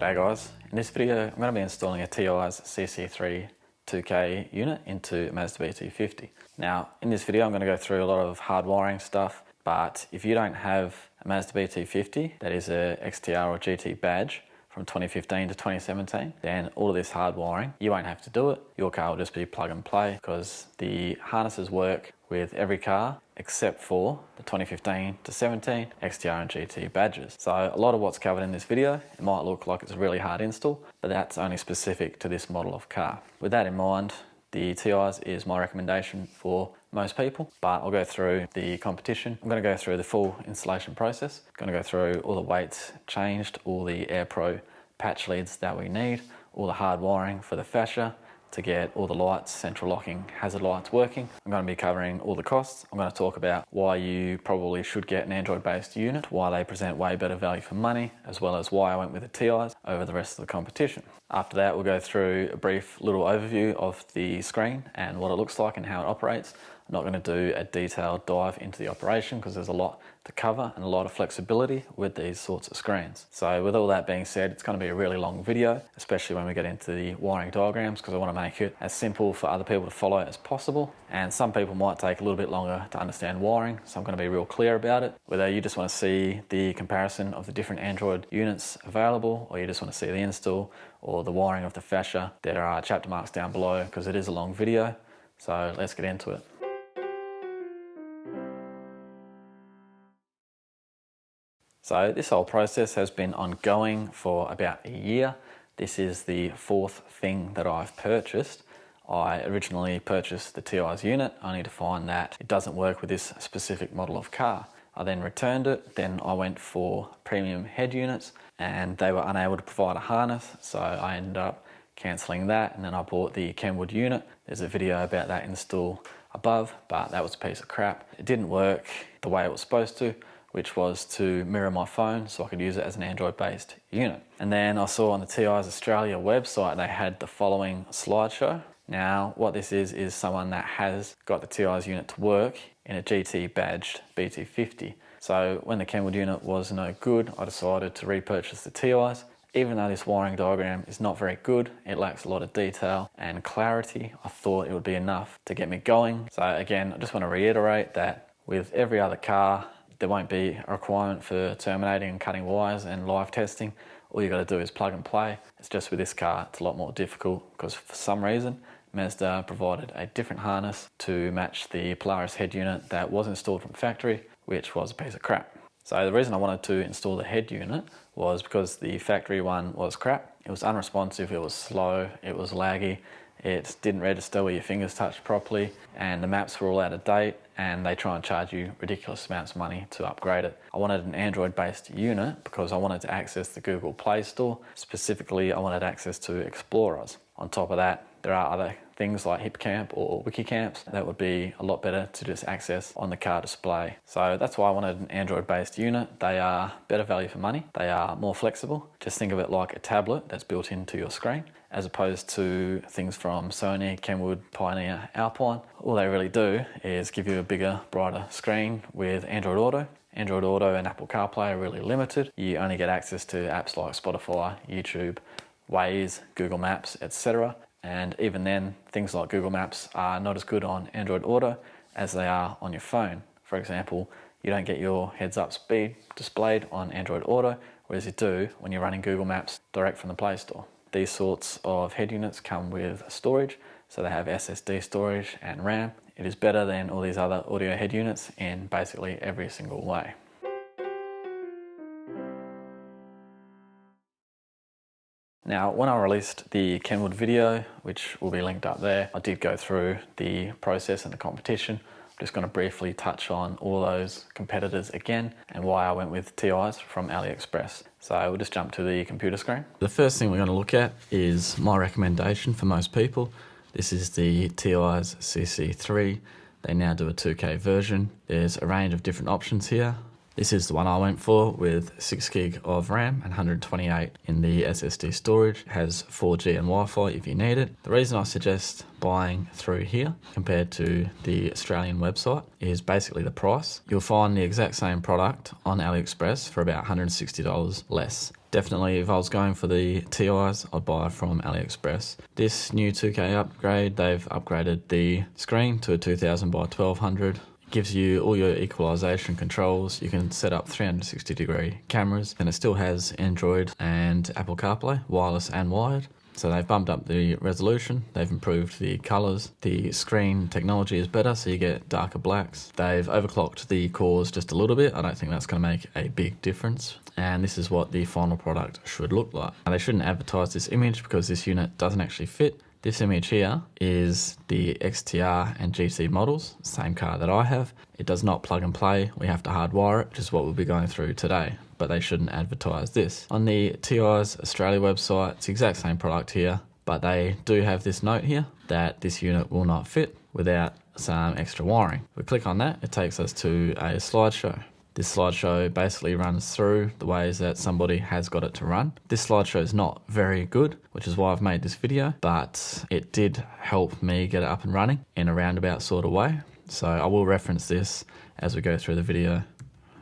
G'day guys, in this video I'm going to be installing a T'eyes CC3 2K unit into Mazda BT-50. Now in this video I'm going to go through a lot of hard wiring stuff, but if you don't have a Mazda BT-50 that is a XTR or GT badge from 2015 to 2017, then all of this hard wiring, you won't have to do it. Your car will just be plug and play because the harnesses work with every car except for the 2015 to 17 XTR and GT badges. So a lot of what's covered in this video, it might look like it's a really hard install, but that's only specific to this model of car. With that in mind, the T'eyes is my recommendation for most people, but I'll go through the competition. I'm going to go through the full installation process. I'm going to go through all the weights changed, all the Aerpro patch leads that we need, all the hard wiring for the fascia to get all the lights, central locking, hazard lights working. I'm going to be covering all the costs. I'm going to talk about why you probably should get an Android-based unit, why they present way better value for money, as well as why I went with the T'eyes over the rest of the competition. After that, we'll go through a brief little overview of the screen and what it looks like and how it operates. I'm not going to do a detailed dive into the operation because there's a lot to cover and a lot of flexibility with these sorts of screens. So with all that being said, it's going to be a really long video, especially when we get into the wiring diagrams, because I want to make it as simple for other people to follow as possible. And some people might take a little bit longer to understand wiring, so I'm going to be real clear about it. Whether you just want to see the comparison of the different Android units available, or you just want to see the install or the wiring of the fascia, there are chapter marks down below because it is a long video. So let's get into it. So this whole process has been ongoing for about a year. This is the fourth thing that I've purchased. I originally purchased the T'eyes unit only to find that it doesn't work with this specific model of car. I then returned it, then I went for premium head units and they were unable to provide a harness, so I ended up cancelling that, and then I bought the Kenwood unit. There's a video about that install above, but that was a piece of crap. It didn't work the way it was supposed to, which was to mirror my phone so I could use it as an Android-based unit. And then I saw on the T'eyes Australia website they had the following slideshow. Now what this is someone that has got the T'eyes unit to work in a GT badged BT-50. So when the Kenwood unit was no good, I decided to repurchase the T'eyes. Even though this wiring diagram is not very good, it lacks a lot of detail and clarity, I thought it would be enough to get me going. So again, I just want to reiterate that with every other car, there won't be a requirement for terminating and cutting wires and live testing. All you got to do is plug and play. It's just with this car, it's a lot more difficult because for some reason, Mazda provided a different harness to match the Polaris head unit that was installed from factory, which was a piece of crap. So the reason I wanted to install the head unit was because the factory one was crap. It was unresponsive, it was slow, it was laggy, it didn't register where your fingers touched properly, and the maps were all out of date, and they try and charge you ridiculous amounts of money to upgrade it. I wanted an Android-based unit because I wanted to access the Google Play Store. Specifically, I wanted access to Explorers. On top of that, there are other things like HipCamp or WikiCamps that would be a lot better to just access on the car display. So that's why I wanted an Android-based unit. They are better value for money. They are more flexible. Just think of it like a tablet that's built into your screen, as opposed to things from Sony, Kenwood, Pioneer, Alpine. All they really do is give you a bigger, brighter screen with Android Auto. Android Auto and Apple CarPlay are really limited. You only get access to apps like Spotify, YouTube, Waze, Google Maps, etc. And even then, things like Google Maps are not as good on Android Auto as they are on your phone. For example, you don't get your heads-up speed displayed on Android Auto, whereas you do when you're running Google Maps direct from the Play Store. These sorts of head units come with storage, so they have SSD storage and RAM. It is better than all these other audio head units in basically every single way. Now, when I released the Kenwood video, which will be linked up there, I did go through the process and the competition. I'm just going to briefly touch on all those competitors again and why I went with T'eyes from AliExpress. So we'll just jump to the computer screen. The first thing we're going to look at is my recommendation for most people. This is the T'eyes CC3. They now do a 2K version. There's a range of different options here. This is the one I went for with 6 gig of RAM and 128 in the SSD storage. It has 4G and Wi-Fi if you need it. The reason I suggest buying through here compared to the Australian website is basically the price. You'll find the exact same product on AliExpress for about $160 less. Definitely, if I was going for the T'eyes, I'd buy it from AliExpress. This new 2K upgrade, they've upgraded the screen to a 2000 by 1200. Gives you all your equalization controls. You can set up 360-degree cameras, and it still has Android and Apple CarPlay, wireless and wired. So they've bumped up the resolution, they've improved the colours, the screen technology is better, so you get darker blacks. They've overclocked the cores just a little bit. I don't think that's going to make a big difference. And this is what the final product should look like. Now, they shouldn't advertise this image because this unit doesn't actually fit. This image here is the XTR and GT models, same car that I have. It does not plug and play. We have to hardwire it, which is what we'll be going through today. But they shouldn't advertise this. On the T'eyes Australia website, it's the exact same product here, but they do have this note here that this unit will not fit without some extra wiring. We click on that, it takes us to a slideshow. This slideshow basically runs through the ways that somebody has got it to run. This slideshow is not very good, which is why I've made this video, but it did help me get it up and running in a roundabout sort of way. So I will reference this as we go through the video.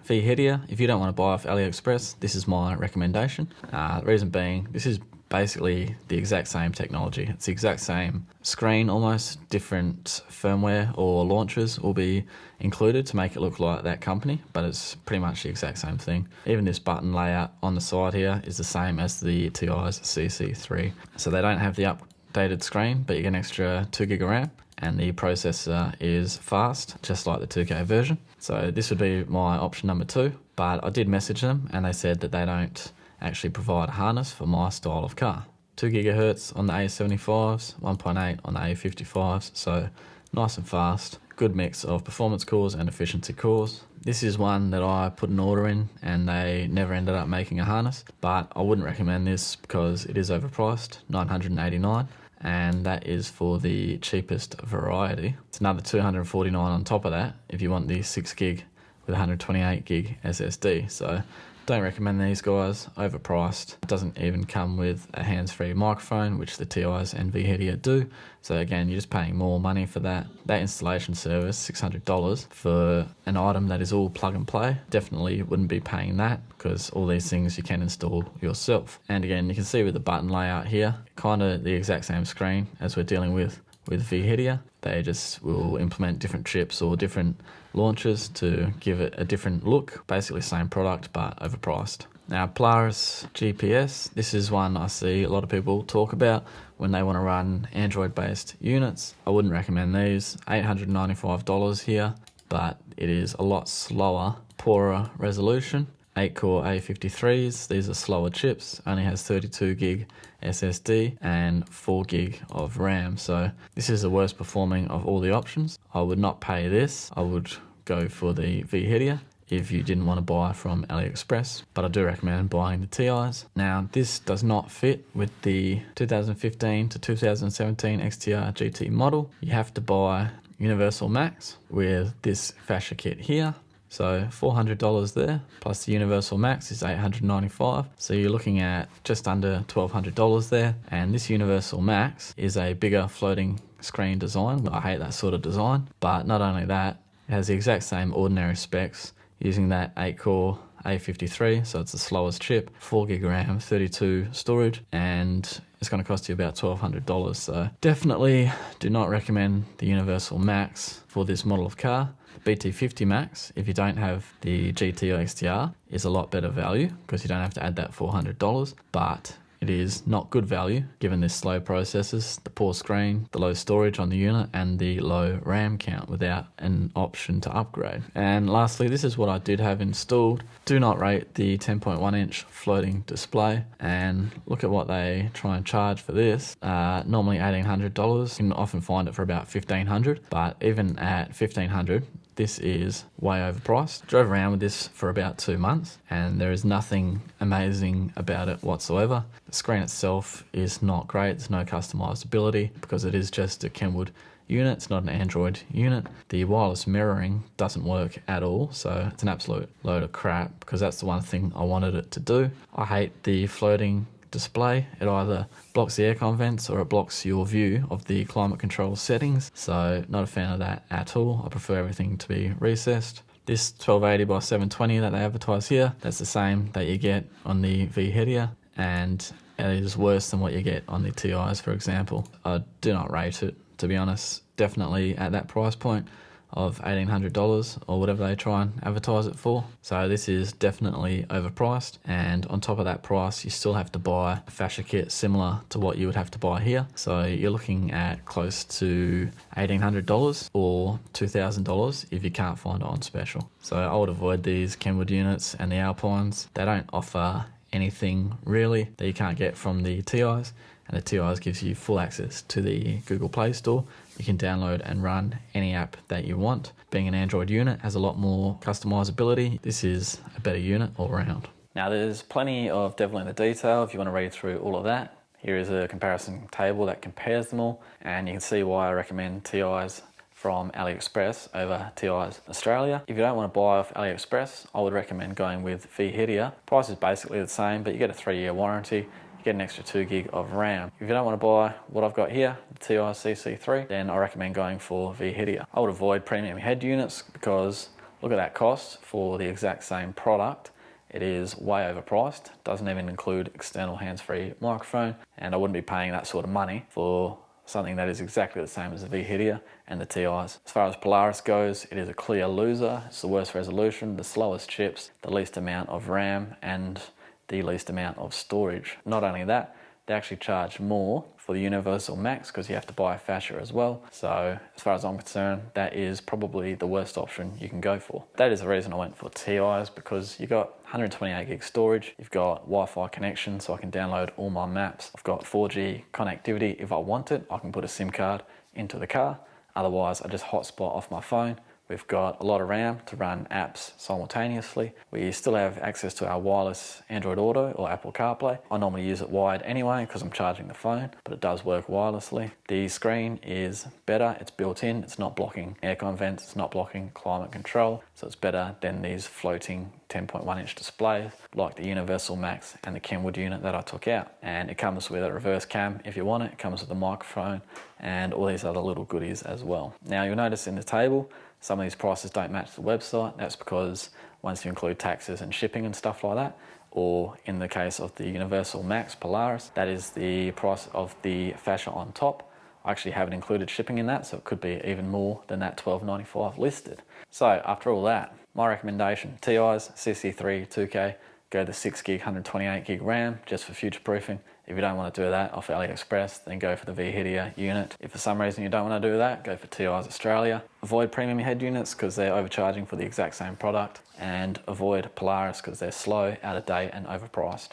Vhedia, if you don't want to buy off AliExpress, this is my recommendation. The reason being, this is basically the exact same technology. It's the exact same screen almost, different firmware or launchers will be included to make it look like that company, but it's pretty much the exact same thing. Even this button layout on the side here is the same as the T'eyes CC3. So they don't have the updated screen, but you get an extra 2GB of RAM, and the processor is fast, just like the 2K version. So this would be my option number 2, but I did message them and they said that they don't actually provide a harness for my style of car. 2 GHz on the A75s, 1.8 on the A55s, so nice and fast. Good mix of performance cores and efficiency cores. This is one that I put an order in and they never ended up making a harness, but I wouldn't recommend this because it is overpriced, $989, and that is for the cheapest variety. It's another $249 on top of that if you want the 6GB with 128GB SSD. So don't recommend these guys, overpriced. It doesn't even come with a hands-free microphone, which the T'eyes and Vhedia do. So again, you're just paying more money for that. That installation service, $600 for an item that is all plug and play. Definitely wouldn't be paying that because all these things you can install yourself. And again, you can see with the button layout here, kind of the exact same screen as we're dealing with Vhedia. They just will implement different chips or different launchers to give it a different look. Basically same product, but overpriced. Now, Polaris GPS, this is one I see a lot of people talk about when they want to run Android-based units. I wouldn't recommend these. $895 here, but it is a lot slower, poorer resolution. 8-core A53s, these are slower chips, only has 32GB SSD and 4GB of RAM. So this is the worst performing of all the options. I would not pay this. I would go for the Vhedia if you didn't want to buy from AliExpress, but I do recommend buying the T'eyes. Now, this does not fit with the 2015 to 2017 XTR GT model. You have to buy Universal Max with this fascia kit here. So $400 there, plus the Universal Max is $895. So you're looking at just under $1,200 there. And this Universal Max is a bigger floating screen design. I hate that sort of design. But not only that, it has the exact same ordinary specs using that 8-core A53, so it's the slowest chip, 4GB RAM, 32 storage, and it's going to cost you about $1,200. So definitely do not recommend the Universal Max for this model of car. The BT-50 Max, if you don't have the GT or XTR, is a lot better value because you don't have to add that $400, but it is not good value given the slow processors, the poor screen, the low storage on the unit, and the low RAM count without an option to upgrade. And lastly, this is what I did have installed. Do not rate the 10.1-inch floating display, and look at what they try and charge for this. Normally $1,800. You can often find it for about $1,500, but even at $1,500, this is way overpriced. Drove around with this for about 2 months and there is nothing amazing about it whatsoever. The screen itself is not great. There's no customizability because it is just a Kenwood unit. It's not an Android unit. The wireless mirroring doesn't work at all, so it's an absolute load of crap because that's the one thing I wanted it to do. I hate the floating display. It either blocks the aircon vents or it blocks your view of the climate control settings, so not a fan of that at all. I prefer everything to be recessed. This 1280 by 720 that they advertise here, that's the same that you get on the Vhedia, and it is worse than what you get on the TIs, for example. I do not rate it, to be honest. Definitely at that price point of $1,800 or whatever they try and advertise it for. So this is definitely overpriced, and on top of that price you still have to buy a fascia kit similar to what you would have to buy here. So you're looking at close to $1,800 or $2,000 if you can't find it on special. So I would avoid these Kenwood units and the Alpines. They don't offer anything really that you can't get from the TIs, and the TIs gives you full access to the Google Play Store. You can download and run any app that you want. Being an Android unit has a lot more customizability. This is a better unit all around. Now there's plenty of devil in the detail if you want to read through all of that. Here is a comparison table that compares them all, and you can see why I recommend TIs from AliExpress over TIs Australia. If you don't want to buy off AliExpress, I would recommend going with Vhedia. Price is basically the same, but you get a 3-year warranty. You get an extra 2 gig of RAM. If you don't want to buy what I've got here, the T'eyes CC3, then I recommend going for Vhedia. I would avoid premium head units because look at that cost for the exact same product. It is way overpriced. Doesn't even include external hands-free microphone, and I wouldn't be paying that sort of money for something that is exactly the same as the Vhedia and the TIs. As far as Polaris goes, it is a clear loser. It's the worst resolution, the slowest chips, the least amount of RAM, and the least amount of storage. Not only that, they actually charge more for the Universal Max because you have to buy a fascia as well. So as far as I'm concerned, that is probably the worst option you can go for. That is the reason I went for TIs, because you got 128 gig storage, you've got Wi-Fi connection so I can download all my maps. I've got 4G connectivity if I want it. I can put a SIM card into the car. Otherwise, I just hotspot off my phone. We've got a lot of RAM to run apps simultaneously. We still have access to our wireless Android Auto or Apple CarPlay. I normally use it wired anyway because I'm charging the phone, but it does work wirelessly. The screen is better, it's built in, it's not blocking aircon vents, it's not blocking climate control, so it's better than these floating 10.1 inch displays like the Universal Max and the Kenwood unit that I took out. And it comes with a reverse cam if you want it. It comes with a microphone and all these other little goodies as well. Now you'll notice in the table some of these prices don't match the website. That's because once you include taxes and shipping and stuff like that, or in the case of the Universal Max Polaris, that is the price of the fascia on top. I actually haven't included shipping in that, so it could be even more than that $12.95 listed. So after all that, my recommendation, T'eyes CC3 2K, go the 6 gig 128 gig RAM just for future proofing. If you don't want to do that off AliExpress, then go for the Vhedia unit. If for some reason you don't want to do that, go for TIs Australia. Avoid premium head units because they're overcharging for the exact same product, and avoid Polaris because they're slow, out of date and overpriced.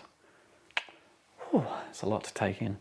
Whew, it's a lot to take in.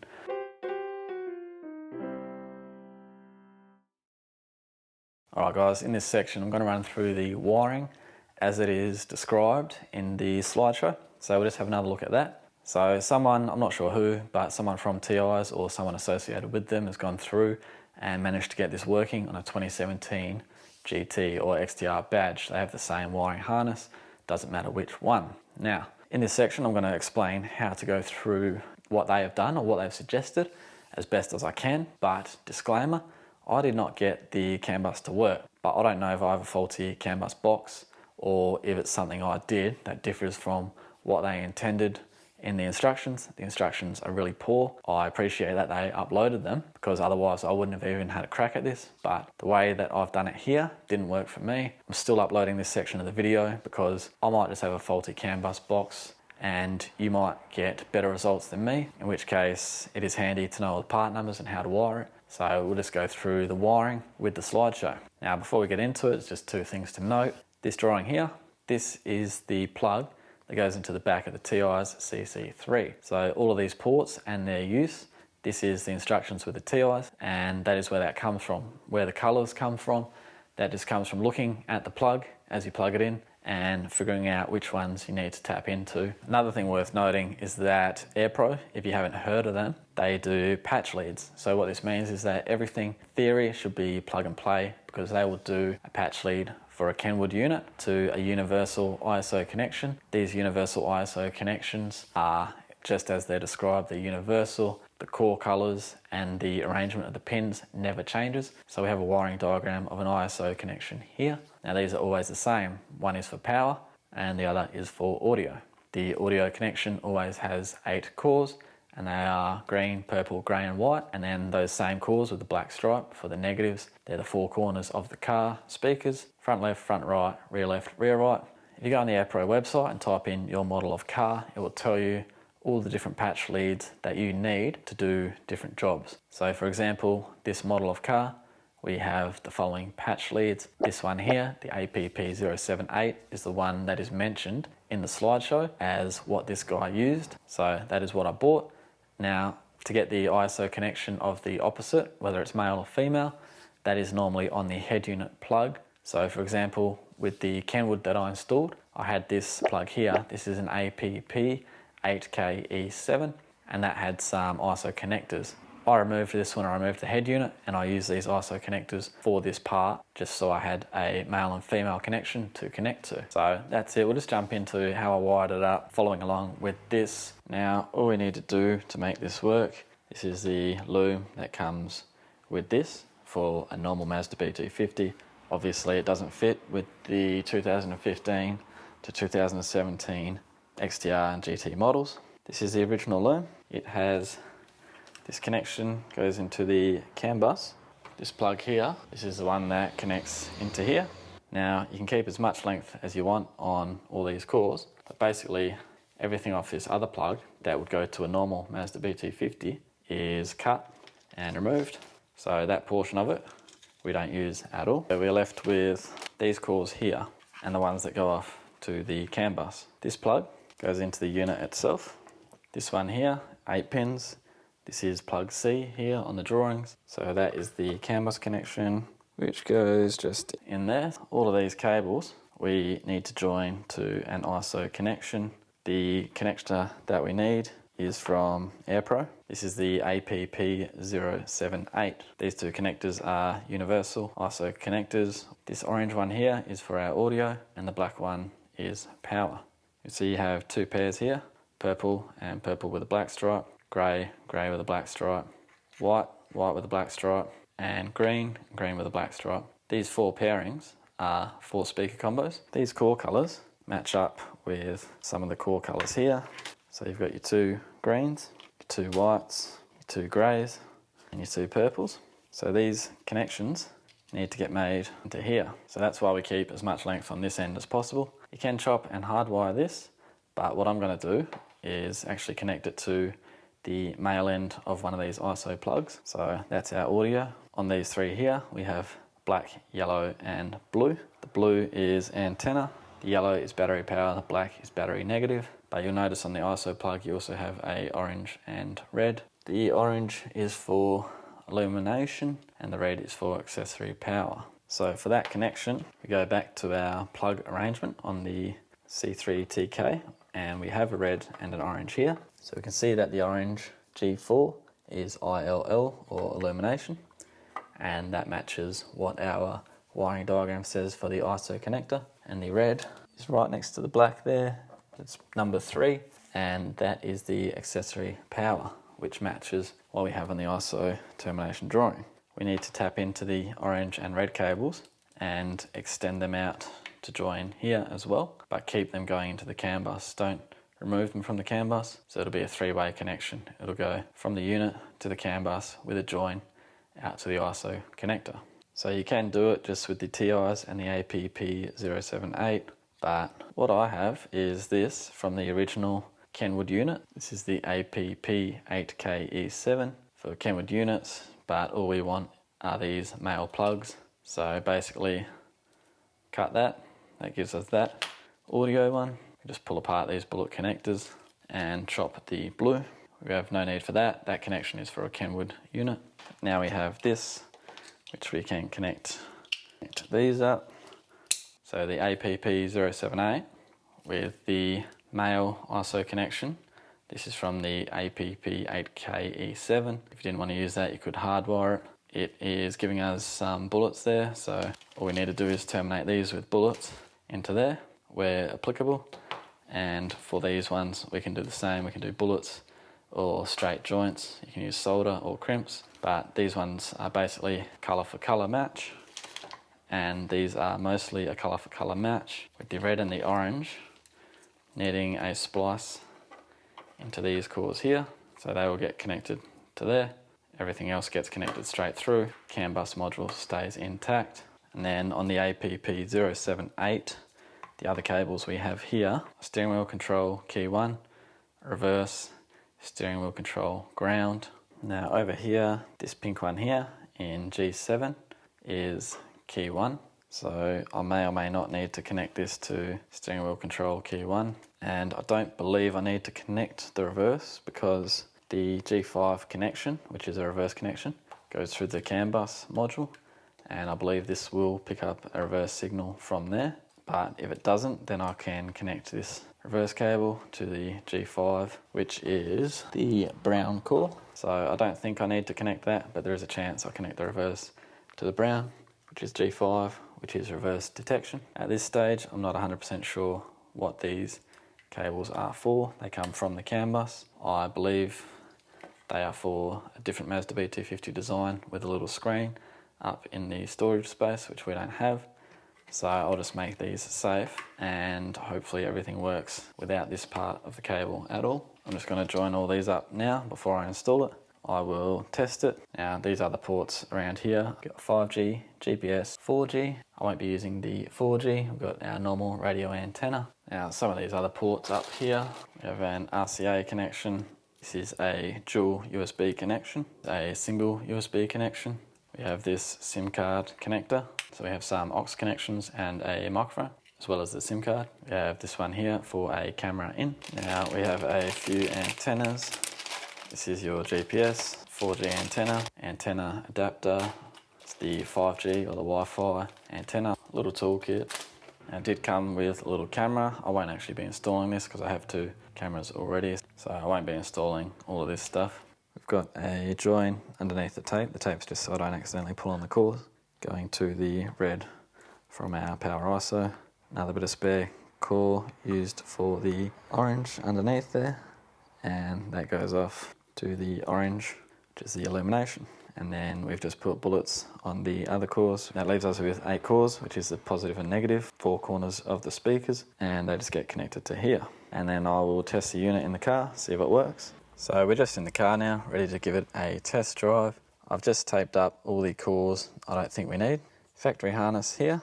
Alright guys, in this section I'm going to run through the wiring as it is described in the slideshow. So we'll just have another look at that. So someone, I'm not sure who, but someone from TIs or someone associated with them has gone through and managed to get this working on a 2017 GT or XTR badge. They have the same wiring harness, doesn't matter which one. Now, in this section I'm going to explain how to go through what they have done or what they've suggested as best as I can, but disclaimer, I did not get the CANBUS to work, but I don't know if I have a faulty CANBUS box or if it's something I did that differs from what they intended in the instructions. The instructions are really poor. I appreciate that they uploaded them because otherwise I wouldn't have even had a crack at this, but the way that I've done it here didn't work for me. I'm still uploading this section of the video because I might just have a faulty CANBUS box and you might get better results than me, in which case it is handy to know all the part numbers and how to wire it. So we'll just go through the wiring with the slideshow. Now before we get into it, it's just two things to note. This drawing here, this is the plug that goes into the back of the T'eyes CC3. So all of these ports and their use, this is the instructions with the T'eyes, and that is where that comes from. Where the colors come from, that just comes from looking at the plug as you plug it in and figuring out which ones you need to tap into. Another thing worth noting is that Aerpro, if you haven't heard of them, they do patch leads. So what this means is that everything in theory should be plug and play, because they will do a patch lead for a Kenwood unit to a universal ISO connection. These universal ISO connections are just as they're described, they're universal. the core colours and the arrangement of the pins never changes. So we have a wiring diagram of an ISO connection here. Now these are always the same. One is for power and the other is for audio. The audio connection always has 8 cores, and they are green, purple, grey and white, and then those same cores with the black stripe for the negatives. They're the 4 corners of the car speakers: front left, front right, rear left, rear right. If you go on the Aerpro website and type in your model of car, it will tell you all the different patch leads that you need to do different jobs. So for example, this model of car, we have the following patch leads. This one here, the APP078, is the one that is mentioned in the slideshow as what this guy used. So that is what I bought. Now, to get the ISO connection of the opposite, whether it's male or female, that is normally on the head unit plug. So for example, with the Kenwood that I installed, I had this plug here. This is an APP8KE7, and that had some ISO connectors. I removed this when I removed the head unit, and I used these ISO connectors for this part just so I had a male and female connection to connect to. So that's it. We'll just jump into how I wired it up following along with this. Now all we need to do to make this work, this is the loom that comes with this for a normal Mazda BT-50. Obviously it doesn't fit with the 2015 to 2017 XTR and GT models. This is the original loom. It has this connection goes into the CANBUS. This plug here, this is the one that connects into here. Now you can keep as much length as you want on all these cores, but basically everything off this other plug that would go to a normal Mazda BT-50 is cut and removed. So that portion of it we don't use at all. So we're left with these cores here and the ones that go off to the CANBUS. This plug goes into the unit itself. This one here, 8 pins. This is plug C here on the drawings. So that is the CANBUS connection, which goes just in there. All of these cables we need to join to an ISO connection. The connector that we need is from Aerpro. This is the APP078. These two connectors are universal ISO connectors. This orange one here is for our audio, and the black one is power. So you have 2 pairs here, purple and purple with a black stripe, grey, grey with a black stripe, white, white with a black stripe, and green, green with a black stripe. These 4 pairings are 4 speaker combos. These core colours match up with some of the core colours here. So you've got your 2 greens, your 2 whites, your 2 greys, and your 2 purples. So these connections need to get made into here. So that's why we keep as much length on this end as possible. You can chop and hardwire this, but what I'm going to do is actually connect it to the male end of one of these ISO plugs. So that's our audio. On these 3 here, we have black, yellow, and blue. The blue is antenna, the yellow is battery power, the black is battery negative. But you'll notice on the ISO plug, you also have a orange and red. The orange is for illumination, and the red is for accessory power. So for that connection, we go back to our plug arrangement on the C3 TK, and we have a red and an orange here. So we can see that the orange G4 is ILL, or illumination, and that matches what our wiring diagram says for the ISO connector. And the red is right next to the black there. It's number 3, and that is the accessory power, which matches what we have on the ISO termination drawing. We need to tap into the orange and red cables and extend them out to join here as well, but keep them going into the CANBUS. Don't remove them from the CANBUS, so it'll be a 3-way connection. It'll go from the unit to the CANBUS with a join out to the ISO connector. So you can do it just with the T'eyes and the APP078, but what I have is this from the original Kenwood unit. This is the APP8KE7 for Kenwood units, but all we want are these male plugs. So basically cut that gives us that audio one. We just pull apart these bullet connectors and chop the blue. We have no need for that. That connection is for a Kenwood unit. Now we have this, which we can connect these up. So the APP078 with the male ISO connection. This is from the APP8KE7. If you didn't want to use that, you could hardwire it. It is giving us some bullets there, so all we need to do is terminate these with bullets into there where applicable. And for these ones, we can do the same. We can do bullets or straight joints. You can use solder or crimps, but these ones are basically colour for colour match, and these are mostly a colour for colour match, with the red and the orange needing a splice into these cores here, so they will get connected to there. Everything else gets connected straight through. CANBUS module stays intact. And then on the APP078, the other cables we have here, steering wheel control key 1, reverse, steering wheel control ground. Now over here, this pink one here in G7 is key 1. So I may or may not need to connect this to steering wheel control key 1. And I don't believe I need to connect the reverse because the G5 connection, which is a reverse connection, goes through the CANBUS module. And I believe this will pick up a reverse signal from there. But if it doesn't, then I can connect this reverse cable to the G5, which is the brown core. So I don't think I need to connect that, but there is a chance I'll connect the reverse to the brown, which is G5, which is reverse detection. At this stage, I'm not 100% sure what these cables are for. They come from the CANBUS. I believe they are for a different Mazda BT-50 design with a little screen up in the storage space, which we don't have. So I'll just make these safe and hopefully everything works without this part of the cable at all. I'm just going to join all these up now before I install it. I will test it. Now these are the ports around here. We've got 5G, GPS, 4G. I won't be using the 4G. We've got our normal radio antenna. Now some of these other ports up here. We have an RCA connection. This is a dual USB connection, a single USB connection. We have this SIM card connector. So we have some aux connections and a microphone, as well as the SIM card. We have this one here for a camera in. Now we have a few antennas. This is your GPS, 4G antenna adapter. It's the 5G or the Wi-Fi antenna, little toolkit. Now, it did come with a little camera. I won't actually be installing this because I have 2 cameras already, so I won't be installing all of this stuff. We've got a join underneath the tape. The tape's just so I don't accidentally pull on the cord. Going to the red from our power ISO. Another bit of spare core used for the orange underneath there. And that goes off to the orange, which is the illumination. And then we've just put bullets on the other cores. That leaves us with 8 cores, which is the positive and negative, 4 corners of the speakers, and they just get connected to here. And then I will test the unit in the car, see if it works. So we're just in the car now, ready to give it a test drive. I've just taped up all the cores I don't think we need. Factory harness here.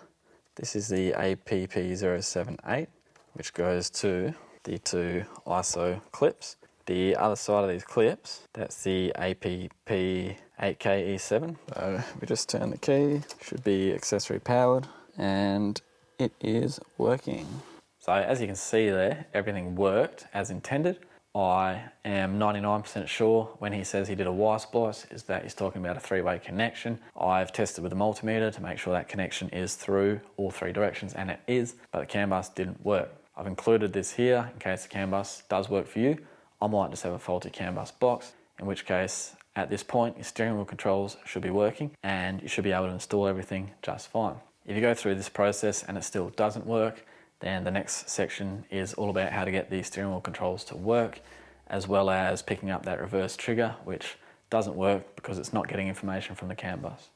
This is the APP078, which goes to the 2 ISO clips. The other side of these clips, that's the APP8KE7. So we just turn the key, should be accessory powered, and it is working. So as you can see there, everything worked as intended. I am 99% sure when he says he did a wire splice is that he's talking about a 3-way connection. I've tested with the multimeter to make sure that connection is through all 3 directions, and it is, but the CANBUS didn't work. I've included this here in case the CANBUS does work for you. I might just have a faulty CANBUS box, in which case at this point your steering wheel controls should be working and you should be able to install everything just fine. If you go through this process and it still doesn't work, then the next section is all about how to get the steering wheel controls to work, as well as picking up that reverse trigger, which doesn't work because it's not getting information from the CANBUS.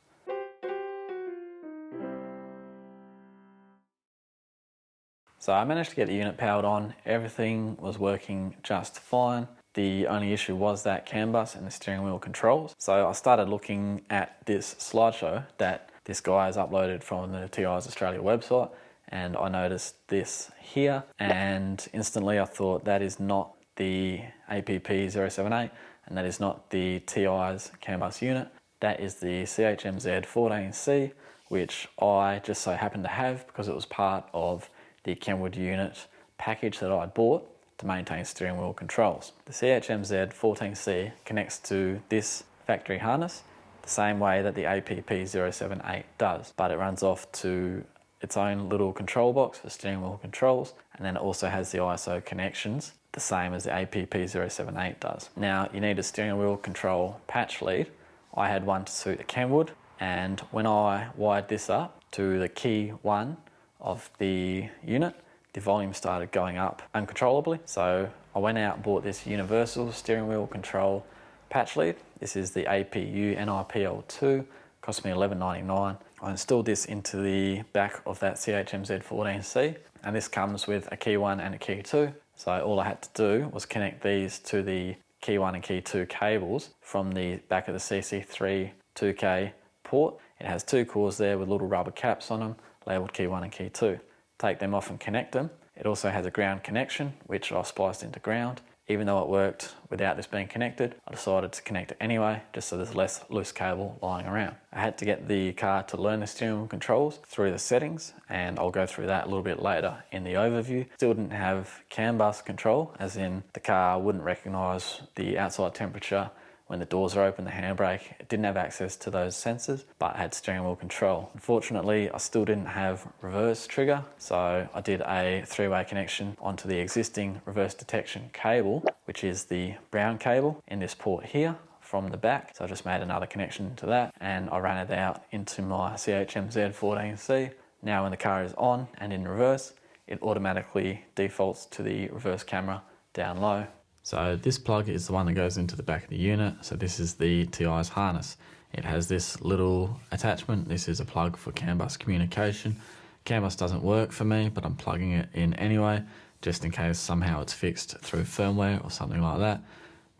So I managed to get the unit powered on. Everything was working just fine. The only issue was that CANBUS and the steering wheel controls. So I started looking at this slideshow that this guy has uploaded from the T'eyes Australia website, and I noticed this here, and instantly I thought that is not the APP078 and that is not the T'eyes CANBUS unit. That is the CHMZ14C, which I just so happened to have because it was part of the Kenwood unit package that I bought to maintain steering wheel controls. The CHMZ14C connects to this factory harness the same way that the APP078 does, but it runs off to its own little control box for steering wheel controls, and then it also has the ISO connections the same as the APP078 does. Now you need a steering wheel control patch lead. I had one to suit the Kenwood, and when I wired this up to the key 1 of the unit, the volume started going up uncontrollably. So I went out and bought this universal steering wheel control patch lead. This is the APUNIPL2, cost me $11.99. I installed this into the back of that CHMZ14C, and this comes with a key 1 and a key 2. So all I had to do was connect these to the key 1 and key 2 cables from the back of the CC3 2K port. It has 2 cores there with little rubber caps on them, labelled key 1 and key 2. Take them off and connect them. It also has a ground connection, which I spliced into ground. Even though it worked without this being connected, I decided to connect it anyway, just so there's less loose cable lying around. I had to get the car to learn the steering wheel controls through the settings, and I'll go through that a little bit later in the overview. Still didn't have CANBUS control, as in the car wouldn't recognise the outside temperature when the doors are open, the handbrake. It didn't have access to those sensors, but had steering wheel control. Unfortunately, I still didn't have reverse trigger, so I did a 3-way connection onto the existing reverse detection cable, which is the brown cable in this port here from the back. So I just made another connection to that, and I ran it out into my CHMZ14C. Now when the car is on and in reverse, it automatically defaults to the reverse camera down low. So this plug is the one that goes into the back of the unit. So this is the T'eyes harness. It has this little attachment. This is a plug for CANBUS communication. CANBUS doesn't work for me, but I'm plugging it in anyway, just in case somehow it's fixed through firmware or something like that.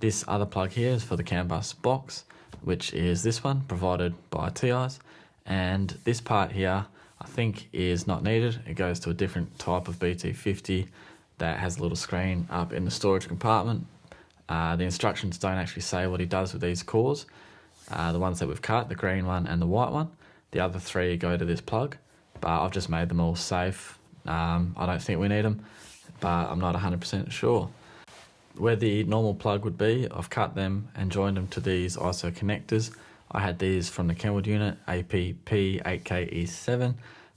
This other plug here is for the CANBUS box, which is this one provided by T'eyes. And this part here, I think is not needed. It goes to a different type of BT-50 that has a little screen up in the storage compartment. The instructions don't actually say what he does with these cores. The ones that we've cut, the green one and the white one. The other 3 go to this plug, but I've just made them all safe. I don't think we need them, but I'm not 100% sure. Where the normal plug would be, I've cut them and joined them to these ISO connectors. I had these from the Kenwood unit, APP8KE7,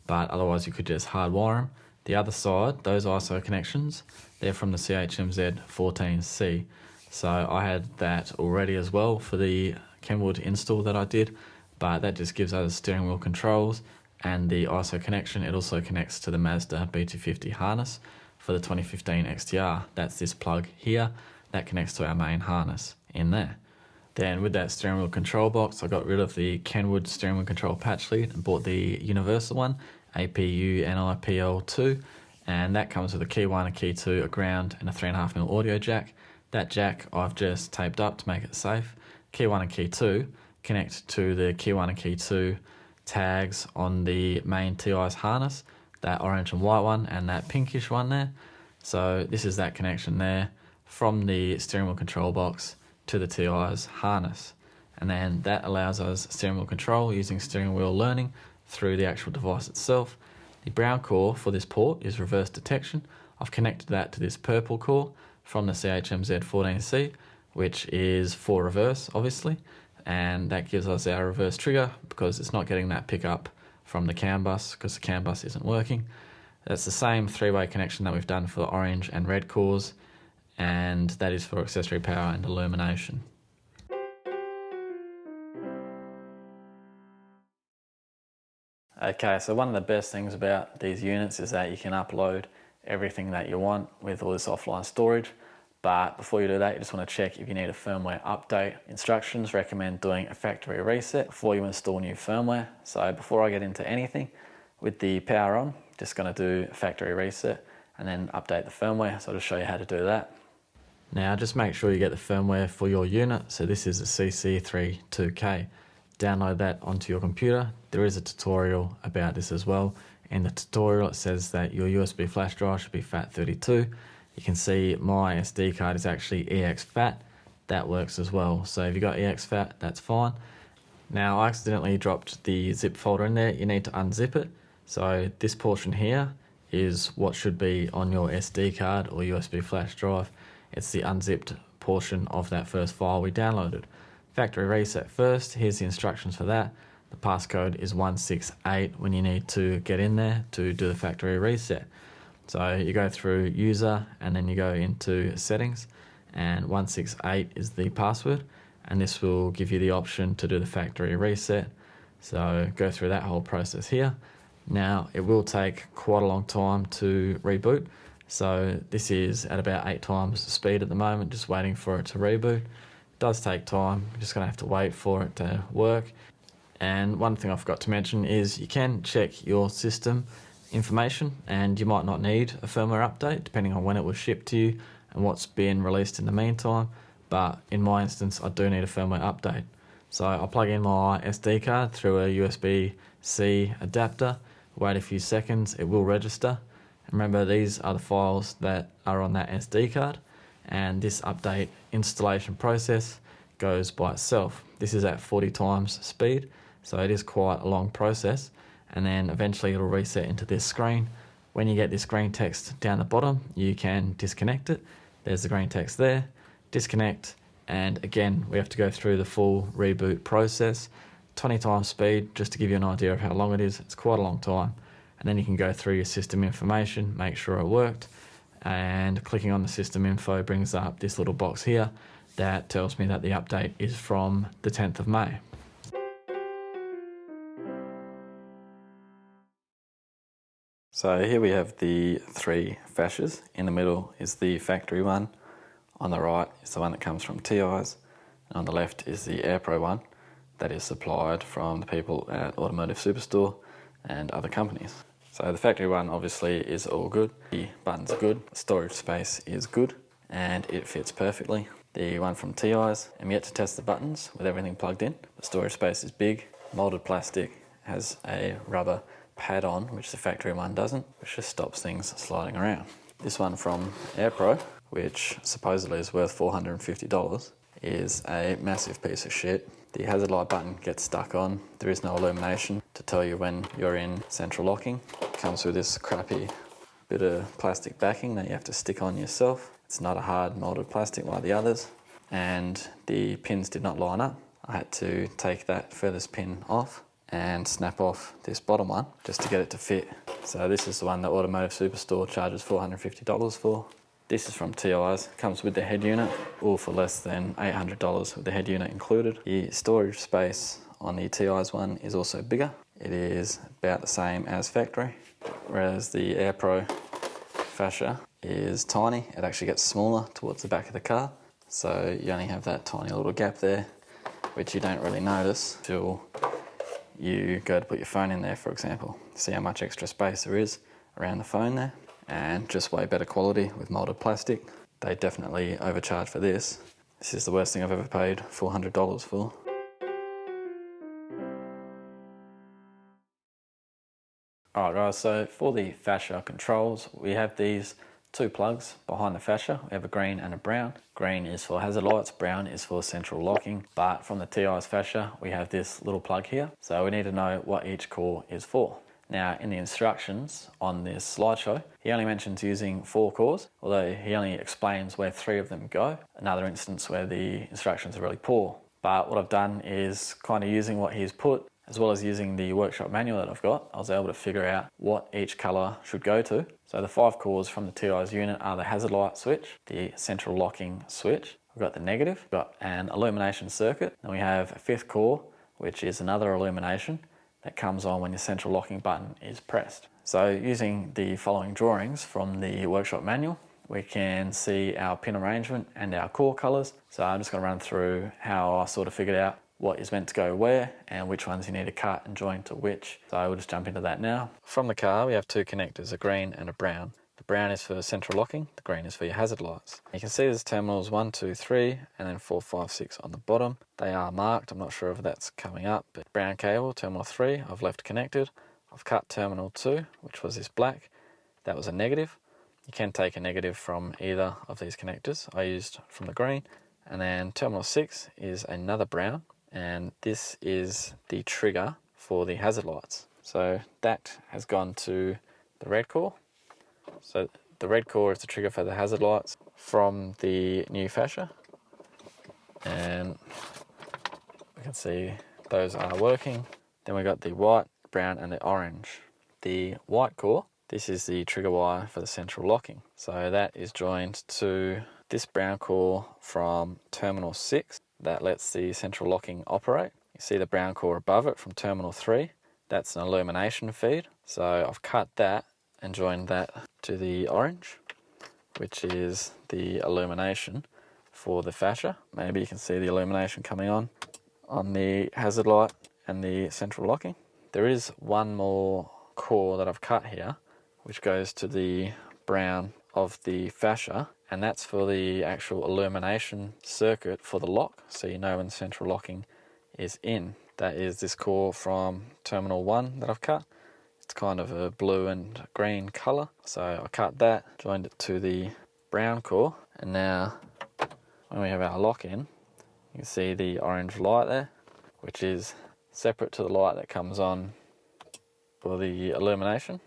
but otherwise you could just hardwire them. The other side, those ISO connections, they're from the CHMZ14C. So I had that already as well for the Kenwood install that I did, but that just gives us steering wheel controls, and the ISO connection, it also connects to the Mazda BT-50 harness for the 2015 XTR. That's this plug here, that connects to our main harness in there. Then with that steering wheel control box, I got rid of the Kenwood steering wheel control patch lead and bought the universal one, APUNIPL2, and that comes with a key 1, a key 2, a ground and a 3.5mm audio jack. That jack I've just taped up to make it safe. Key 1 and key 2 connect to the key 1 and key 2 tags on the main T'eyes harness, that orange and white one and that pinkish one there. So this is that connection there from the steering wheel control box to the T'eyes harness, and then that allows us steering wheel control using steering wheel learning through the actual device itself. The brown core for this port is reverse detection. I've connected that to this purple core from the CHMZ14C, which is for reverse, obviously, and that gives us our reverse trigger because it's not getting that pickup from the CANBUS because the CANBUS isn't working. That's the same 3-way connection that we've done for the orange and red cores, and that is for accessory power and illumination. Okay, so one of the best things about these units is that you can upload everything that you want with all this offline storage. But before you do that, you just want to check if you need a firmware update. Instructions recommend doing a factory reset before you install new firmware. So before I get into anything, with the power on, just going to do a factory reset and then update the firmware. So I'll just show you how to do that. Now just make sure you get the firmware for your unit. So this is a CC3 2K. Download that onto your computer. There is a tutorial about this as well. In the tutorial it says that your USB flash drive should be FAT32. You can see my SD card is actually EXFAT. That works as well. So if you've got EXFAT, that's fine. Now I accidentally dropped the zip folder in there. You need to unzip it. So this portion here is what should be on your SD card or USB flash drive. It's the unzipped portion of that first file we downloaded. Factory reset first. Here's the instructions for that. The passcode is 168 when you need to get in there to do the factory reset. So you go through user and then you go into settings, and 168 is the password, and this will give you the option to do the factory reset. So go through that whole process here. Now it will take quite a long time to reboot. So this is at about 8 times the speed at the moment, just waiting for it to reboot. It does take time, you're just going to have to wait for it to work. And one thing I forgot to mention is you can check your system information, and you might not need a firmware update depending on when it was shipped to you and what's been released in the meantime. But in my instance, I do need a firmware update. So I'll plug in my SD card through a USB-C adapter, wait a few seconds, it will register. And remember, these are the files that are on that SD card, and this update installation process goes by itself. This is at 40 times speed, so it is quite a long process, and then eventually it'll reset into this screen. When you get this green text down the bottom, you can disconnect it. There's the green text there, disconnect, and again we have to go through the full reboot process. 20 times speed, just to give you an idea of how long it is. It's quite a long time. And then you can go through your system information, make sure it worked, and clicking on the system info brings up this little box here that tells me that the update is from the 10th of May. So here we have the 3 fascias. In the middle is the factory one, on the right is the one that comes from T'eyes, and on the left is the Aerpro one that is supplied from the people at Automotive Superstore and other companies. So the factory one obviously is all good, the buttons are good, the storage space is good, and it fits perfectly. The one from T'eyes, I'm yet to test the buttons with everything plugged in. The storage space is big, moulded plastic, has a rubber pad on, which the factory one doesn't, which just stops things sliding around. This one from Aerpro, which supposedly is worth $450, is a massive piece of shit. The hazard light button gets stuck on. There is no illumination to tell you when you're in central locking. It comes with this crappy bit of plastic backing that you have to stick on yourself. It's not a hard molded plastic like the others, and the pins did not line up. I had to take that furthest pin off and snap off this bottom one just to get it to fit. So this is the one that Automotive Superstore charges $450 for. This is from T'eyes, comes with the head unit, all for less than $800 with the head unit included. The storage space on the T'eyes one is also bigger. It is about the same as factory, whereas the Aerpro fascia is tiny. It actually gets smaller towards the back of the car, so you only have that tiny little gap there, which you don't really notice till you go to put your phone in there, for example. See how much extra space there is around the phone there. And just way better quality with moulded plastic. They definitely overcharge for this. This is the worst thing I've ever paid $400 for. Alright guys, so for the fascia controls, we have these 2 plugs behind the fascia. We have a green and a brown. Green is for hazard lights, brown is for central locking. But from the T'eyes fascia, we have this little plug here. So we need to know what each core is for. Now, in the instructions on this slideshow, he only mentions using 4 cores, although he only explains where 3 of them go. Another instance where the instructions are really poor. But what I've done is kind of using what he's put, as well as using the workshop manual that I've got, I was able to figure out what each colour should go to. So the 5 cores from the T'eyes unit are the hazard light switch, the central locking switch, we've got the negative, we've got an illumination circuit, and we have a 5th core, which is another illumination, that comes on when your central locking button is pressed. So using the following drawings from the workshop manual, we can see our pin arrangement and our core colours. So I'm just going to run through how I sort of figured out what is meant to go where and which ones you need to cut and join to which. So we'll just jump into that now. From the car we have 2 connectors, a green and a brown. The brown is for central locking, the green is for your hazard lights. You can see there's terminals 1, 2, 3 and then 4, 5, 6 on the bottom. They are marked, I'm not sure if that's coming up, but brown cable, terminal 3, I've left connected. I've cut terminal 2, which was this black, that was a negative. You can take a negative from either of these connectors. I used from the green. And then terminal 6 is another brown, and this is the trigger for the hazard lights. So that has gone to the red core. So the red core is the trigger for the hazard lights from the new fascia, and we can see those are working. Then we got the white, brown and the orange. The white core, this is the trigger wire for the central locking. So that is joined to this brown core from terminal 6. That lets the central locking operate. You see the brown core above it from terminal 3. That's an illumination feed. So I've cut that and joined that to the orange. which is the illumination for the fascia. Maybe you can see the illumination coming on the hazard light and the central locking. There is one more core that I've cut here, which goes to the brown of the fascia, and that's for the actual illumination circuit for the lock, so you know when the central locking is in. That is this core from terminal 1 that I've cut. It's kind of a blue and green colour, so I cut that, joined it to the brown core, and now when we have our lock in, you can see the orange light there, which is separate to the light that comes on for the illumination.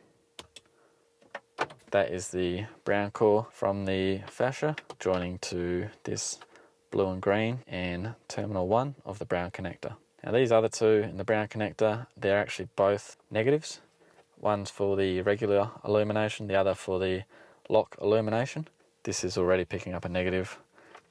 That is the brown core from the fascia, joining to this blue and green in terminal 1 of the brown connector. Now these other two in the brown connector, they're actually both negatives. One's for the regular illumination, the other for the lock illumination. This is already picking up a negative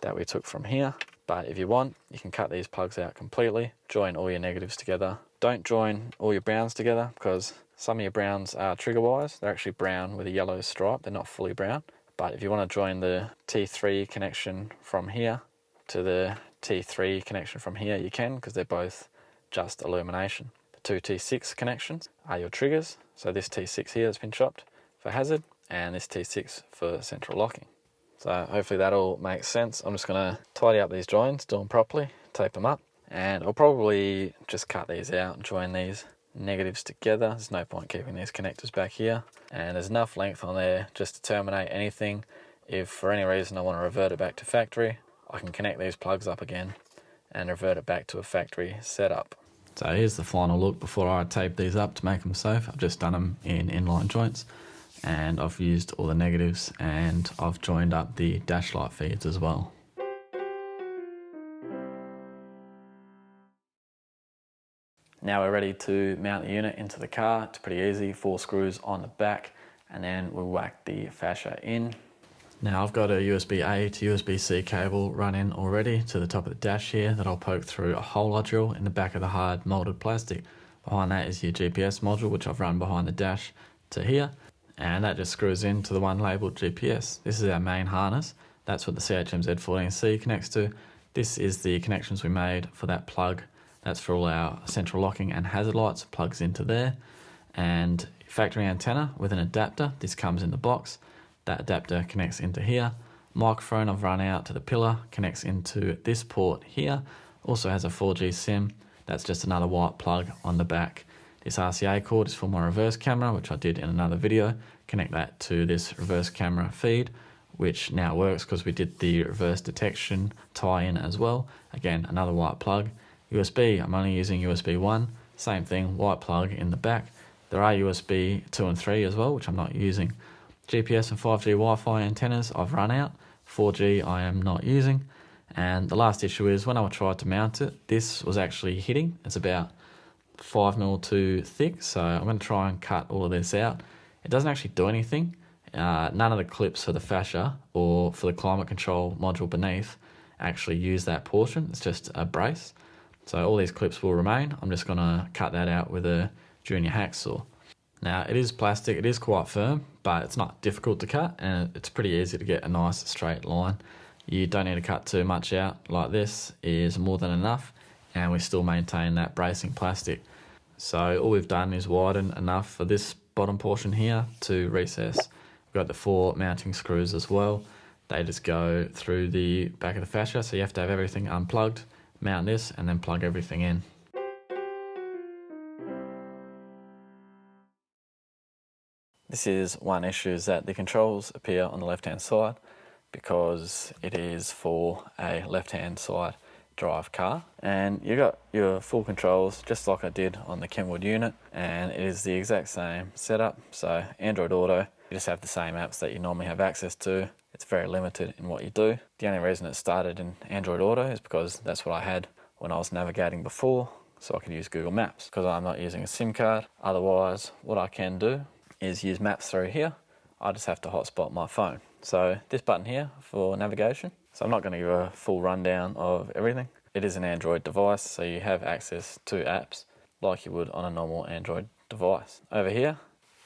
that we took from here, but if you want, you can cut these plugs out completely, join all your negatives together. Don't join all your browns together, because some of your browns are trigger wires. They're actually brown with a yellow stripe, they're not fully brown. But if you want to join the T3 connection from here to the T3 connection from here, you can, because they're both just illumination. The two T6 connections are your triggers, so this T6 here has been chopped for hazard, and this T6 for central locking. So hopefully that all makes sense. I'm just going to tidy up these joins, do them properly, tape them up, and I'll probably just cut these out and join these negatives together. There's no point keeping these connectors back here, and there's enough length on there just to terminate anything. If for any reason I want to revert it back to factory, I can connect these plugs up again and revert it back to a factory setup. So here's the final look before I tape these up to make them safe. I've just done them in inline joints, and I've used all the negatives, and I've joined up the dash light feeds as well. Now we're ready to mount the unit into the car. It's pretty easy, 4 screws on the back, and then we'll whack the fascia in. Now I've got a USB-A to USB-C cable run in already to the top of the dash here that I'll poke through a hole I drill in the back of the hard moulded plastic. Behind that is your GPS module, which I've run behind the dash to here, and that just screws into the one labelled GPS. This is our main harness. That's what the CHMZ14C connects to. This is the connections we made for that plug. That's for all our central locking and hazard lights, plugs into there. And factory antenna with an adapter. This comes in the box. That adapter connects into here. Microphone I've run out to the pillar, connects into this port here. Also has a 4G SIM. That's just another white plug on the back. This RCA cord is for my reverse camera, which I did in another video. Connect that to this reverse camera feed, which now works because we did the reverse detection tie-in as well. Again, another white plug. USB, I'm only using USB 1. Same thing, white plug in the back. There are USB 2 and 3 as well, which I'm not using. GPS and 5G Wi-Fi antennas I've run out. 4G I am not using. And the last issue is when I tried to mount it, this was actually hitting. It's about 5mm too thick, so I'm going to try and cut all of this out. It doesn't actually do anything. None of the clips for the fascia or for the climate control module beneath actually use that portion. It's just a brace. So all these clips will remain. I'm just going to cut that out with a junior hacksaw. Now it is plastic, it is quite firm, but it's not difficult to cut, and it's pretty easy to get a nice straight line. You don't need to cut too much out. Like this is more than enough, and we still maintain that bracing plastic. So all we've done is widen enough for this bottom portion here to recess. We've got the 4 mounting screws as well. They just go through the back of the fascia, so you have to have everything unplugged, mount this, and then plug everything in. This is one issue, is that the controls appear on the left-hand side because it is for a left-hand side drive car, and you got your full controls just like I did on the Kenwood unit, and it is the exact same setup. So Android Auto, you just have the same apps that you normally have access to. It's very limited in what you do. The only reason it started in Android Auto is because that's what I had when I was navigating before, so I could use Google Maps because I'm not using a SIM card. Otherwise, what I can do is use maps through here. I just have to hotspot my phone. So this button here for navigation. So I'm not going to give a full rundown of everything. It is an Android device, so you have access to apps like you would on a normal Android device. Over here,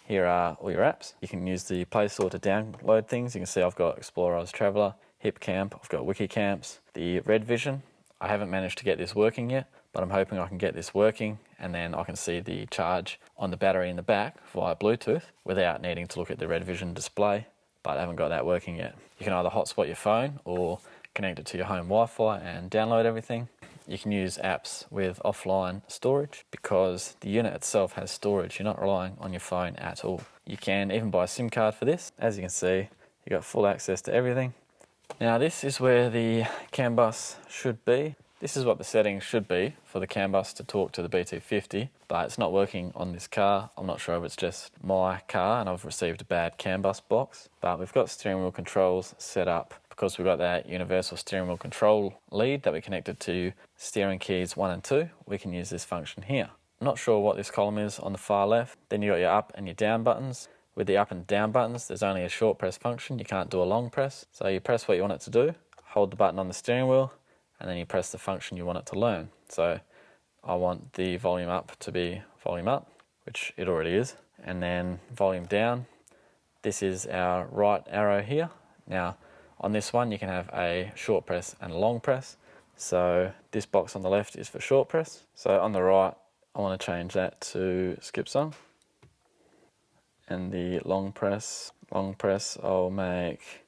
here are all your apps. You can use the Play Store to download things. You can see I've got Explorer as Traveller, HipCamp, I've got WikiCamps, the Red Vision. I haven't managed to get this working yet, but I'm hoping I can get this working, and then I can see the charge on the battery in the back via Bluetooth without needing to look at the Red Vision display, but I haven't got that working yet. You can either hotspot your phone or connect it to your home Wi-Fi and download everything. You can use apps with offline storage because the unit itself has storage. You're not relying on your phone at all. You can even buy a SIM card for this. As you can see, you've got full access to everything. Now this is where the CANBUS should be. This is what the settings should be for the CANBUS to talk to the BT-50, but it's not working on this car. I'm not sure if it's just my car and I've received a bad CANBUS box, but we've got steering wheel controls set up because we've got that universal steering wheel control lead that we connected to steering keys 1 and 2. We can use this function here. I'm not sure what this column is on the far left. Then you've got your up and your down buttons. With the up and down buttons, there's only a short press function. You can't do a long press. So you press what you want it to do, hold the button on the steering wheel, and then you press the function you want it to learn. So I want the volume up to be volume up, which it already is, and then volume down. This is our right arrow here. Now on this one you can have a short press and a long press. So this box on the left is for short press. So on the right I want to change that to skip song. And the long press I'll make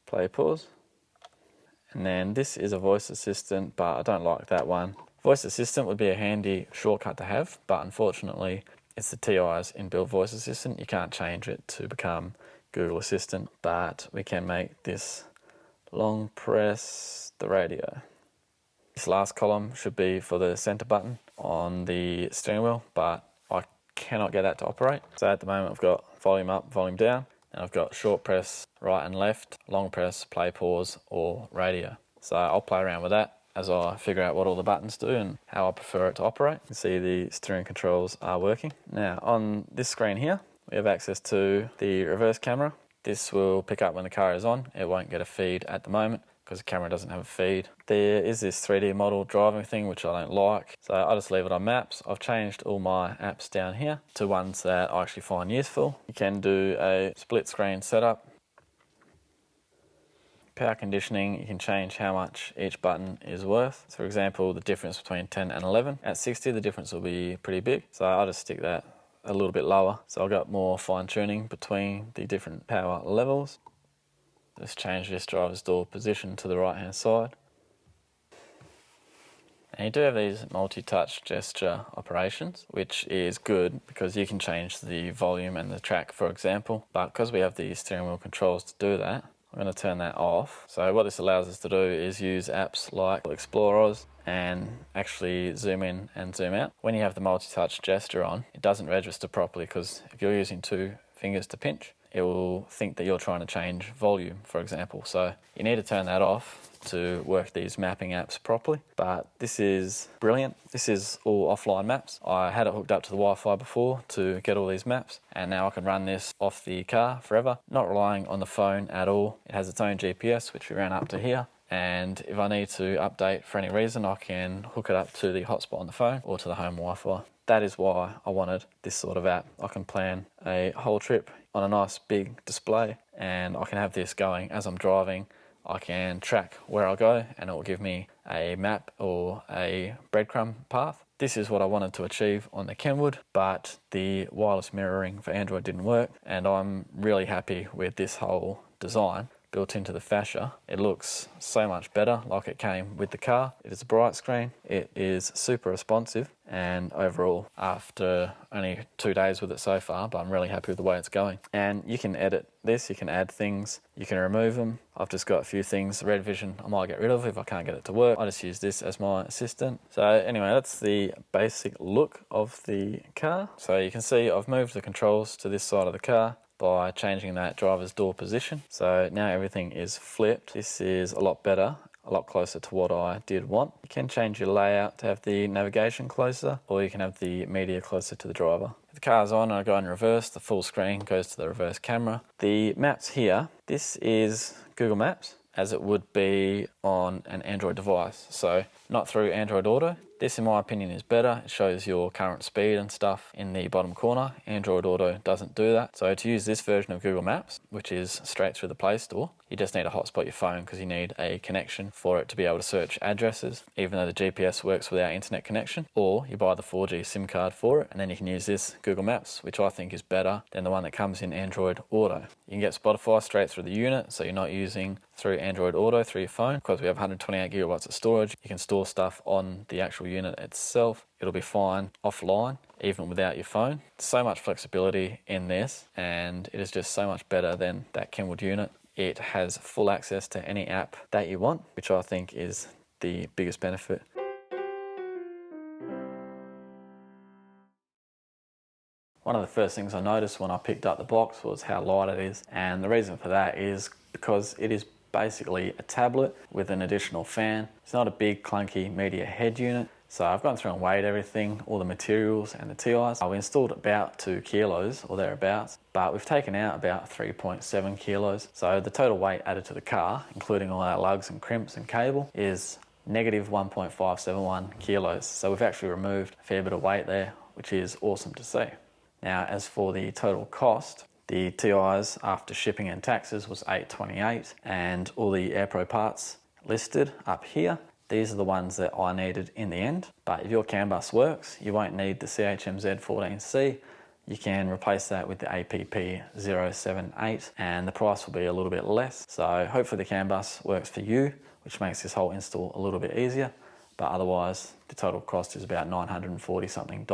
play pause. And then this is a voice assistant, but I don't like that one. Voice assistant would be a handy shortcut to have, but unfortunately it's the TI's inbuilt voice assistant. You can't change it to become Google Assistant, but we can make this long press the radio. This last column should be for the center button on the steering wheel, but I cannot get that to operate. So at the moment I've got volume up, volume down, and I've got short press right and left, long press, play pause, or radio. So I'll play around with that as I figure out what all the buttons do and how I prefer it to operate. You can see the steering controls are working. Now on this screen here, we have access to the reverse camera. This will pick up when the car is on. It won't get a feed at the moment because the camera doesn't have a feed. There is this 3D model driving thing which I don't like, so I'll just leave it on maps. I've changed all my apps down here to ones that I actually find useful. You can do a split screen setup. Power conditioning, you can change how much each button is worth. So for example, the difference between 10 and 11. At 60 the difference will be pretty big, so I'll just stick that a little bit lower. So I've got more fine tuning between the different power levels. Just change this driver's door position to the right hand side. And you do have these multi-touch gesture operations, which is good because you can change the volume and the track, for example. But because we have the steering wheel controls to do that, I'm going to turn that off. So what this allows us to do is use apps like Explorers and actually zoom in and zoom out. When you have the multi-touch gesture on, it doesn't register properly because if you're using 2 fingers to pinch, it will think that you're trying to change volume, for example. So you need to turn that off to work these mapping apps properly. But this is brilliant. This is all offline maps. I had it hooked up to the Wi-Fi before to get all these maps, and now I can run this off the car forever, not relying on the phone at all. It has its own GPS, which we ran up to here. And if I need to update for any reason, I can hook it up to the hotspot on the phone or to the home Wi-Fi. That is why I wanted this sort of app. I can plan a whole trip on a nice big display, and I can have this going as I'm driving. I can track where I go and it will give me a map or a breadcrumb path. This is what I wanted to achieve on the Kenwood, but the wireless mirroring for Android didn't work, and I'm really happy with this whole design built into the fascia. It looks so much better, like it came with the car. It is a bright screen, it is super responsive, and overall, after only 2 days with it so far, but I'm really happy with the way it's going. And you can edit this, you can add things, you can remove them. I've just got a few things, Red Vision I might get rid of if I can't get it to work. I just use this as my assistant. So anyway, that's the basic look of the car. So you can see I've moved the controls to this side of the car by changing that driver's door position. So now everything is flipped. This is a lot better, a lot closer to what I did want. You can change your layout to have the navigation closer, or you can have the media closer to the driver. If the car's on and I go in reverse, the full screen goes to the reverse camera. The maps here, this is Google Maps as it would be on an Android device. So not through Android Auto. This, in my opinion, is better. It shows your current speed and stuff in the bottom corner. Android Auto doesn't do that. So to use this version of Google Maps, which is straight through the Play Store, you just need to hotspot your phone because you need a connection for it to be able to search addresses, even though the GPS works without internet connection. Or you buy the 4G SIM card for it, and then you can use this Google Maps, which I think is better than the one that comes in Android Auto. You can get Spotify straight through the unit, so you're not using through Android Auto through your phone. Because we have 128 gigabytes of storage, you can store stuff on the actual unit itself. It'll be fine offline, even without your phone. So much flexibility in this, and it is just so much better than that Kenwood unit. It has full access to any app that you want, which I think is the biggest benefit. One of the first things I noticed when I picked up the box was how light it is, and the reason for that is because it is basically a tablet with an additional fan. It's not a big clunky media head unit. So I've gone through and weighed everything, all the materials and the T'eyes. We installed about 2 kilos or thereabouts, but we've taken out about 3.7 kilos. So the total weight added to the car, including all our lugs and crimps and cable, is negative 1.571 kilos. So we've actually removed a fair bit of weight there, which is awesome to see. Now, as for the total cost, the T'eyes after shipping and taxes was $828, and all the Aerpro parts listed up here, these are the ones that I needed in the end. But if your CANBUS works, you won't need the CHMZ14C. You can replace that with the APP078, and the price will be a little bit less. So hopefully the CANBUS works for you, which makes this whole install a little bit easier. But otherwise, the total cost is about $940 something.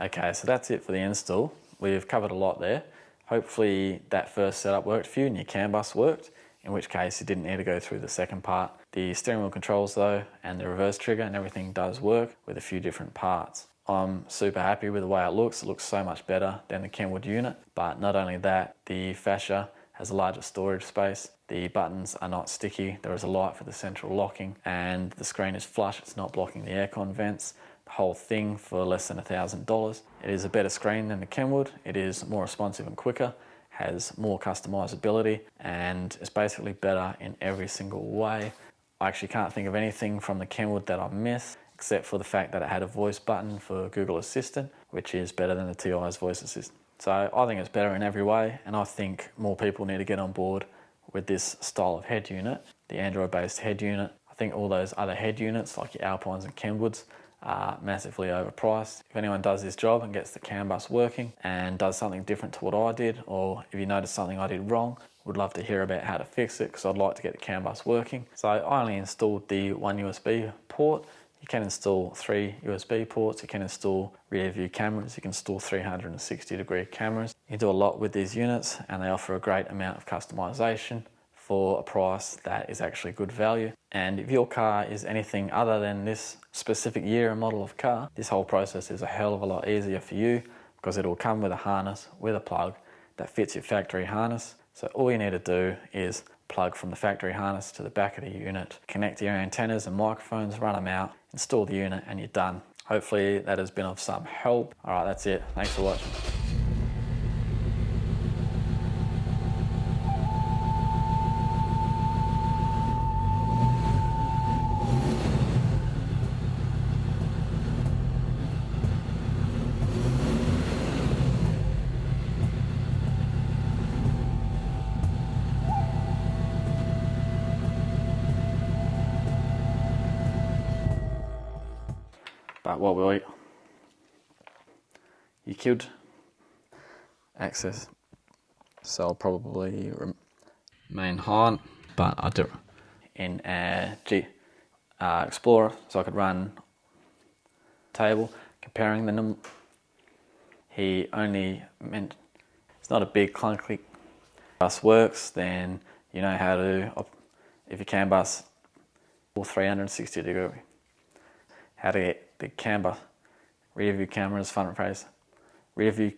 Okay, so that's it for the install. We've covered a lot there. Hopefully that first setup worked for you and your CANBUS worked, in which case you didn't need to go through the second part. The steering wheel controls though, and the reverse trigger and everything does work with a few different parts. I'm super happy with the way it looks so much better than the Kenwood unit. But not only that, the fascia has a larger storage space. The buttons are not sticky, there is a light for the central locking, and the screen is flush, it's not blocking the aircon vents. The whole thing for less than $1,000. It is a better screen than the Kenwood. It is more responsive and quicker, has more customizability, and is basically better in every single way. I actually can't think of anything from the Kenwood that I miss, except for the fact that it had a voice button for Google Assistant, which is better than the T'eyes voice assistant. So I think it's better in every way, and I think more people need to get on board with this style of head unit, the Android-based head unit. I think all those other head units, like your Alpines and Kenwoods, are massively overpriced. If anyone does this job and gets the CANBUS working and does something different to what I did, or if you notice something I did wrong, would love to hear about how to fix it, because I'd like to get the CANBUS working. So I only installed the one USB port. You can install 3 USB ports, you can install rear view cameras, you can install 360-degree cameras. You do a lot with these units, and they offer a great amount of customization for a price that is actually good value. And if your car is anything other than this specific year and model of car, this whole process is a hell of a lot easier for you, because it will come with a harness, with a plug that fits your factory harness. So all you need to do is plug from the factory harness to the back of the unit, connect your antennas and microphones, run them out, install the unit, and you're done. Hopefully that has been of some help. All right, that's it. Thanks for watching. But what will you could access, so I'll probably remain high, but I do in Explorer, so I could run table comparing the he only meant it's not a big clunky bus works, then you know how to, if you CANBUS 360 degree, how to get the CANBUS rear view cameras, front face, rear view